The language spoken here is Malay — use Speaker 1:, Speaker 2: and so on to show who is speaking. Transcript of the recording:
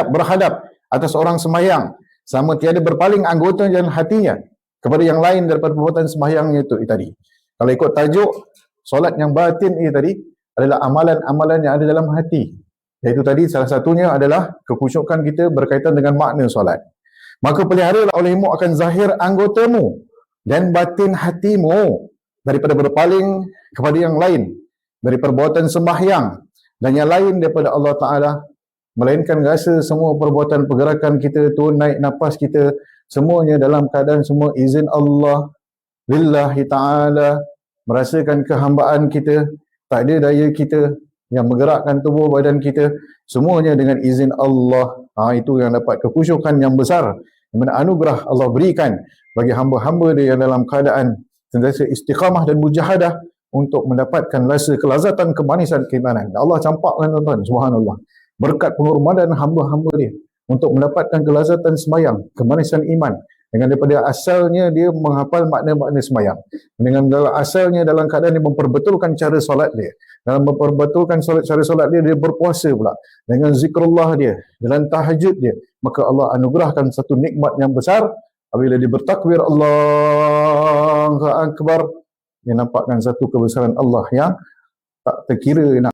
Speaker 1: berhadap atas orang sembahyang sama tiada berpaling anggota dan hatinya kepada yang lain daripada perbuatan sembahyangnya itu tadi. Kalau ikut tajuk solat yang batin ini tadi adalah amalan-amalan yang ada dalam hati. Iaitu tadi salah satunya adalah kekhusyukan kita berkaitan dengan makna solat. Maka peliharalah olehmu akan zahir anggotamu dan batin hatimu daripada berpaling kepada yang lain dari perbuatan sembahyang dan yang lain daripada Allah Ta'ala, melainkan rasa semua perbuatan pergerakan kita tu, naik nafas kita, semuanya dalam keadaan semua izin Allah lillahi ta'ala, merasakan kehambaan kita, tak ada daya kita yang menggerakkan tubuh badan kita, semuanya dengan izin Allah. Itu yang dapat kekhusyukan yang besar, yang mana anugerah Allah berikan bagi hamba-hamba dia yang dalam keadaan sentiasa istiqamah dan mujahadah untuk mendapatkan rasa kelazatan kemanisan keimanan. Allah campakkan tuan-tuan, subhanallah, berkat pengorbanan hamba-hamba dia untuk mendapatkan kelazatan sembahyang, kemanisan iman, dengan daripada asalnya dia menghafal makna-makna sembahyang, dengan asalnya dalam keadaan dia memperbetulkan cara solat dia, dalam memperbetulkan cara solat dia, dia berpuasa pula dengan zikrullah dia, dalam tahajud dia, maka Allah anugerahkan satu nikmat yang besar. Apabila dia bertakbir Allahu Akbar, dia nampakkan satu kebesaran Allah yang tak terkira.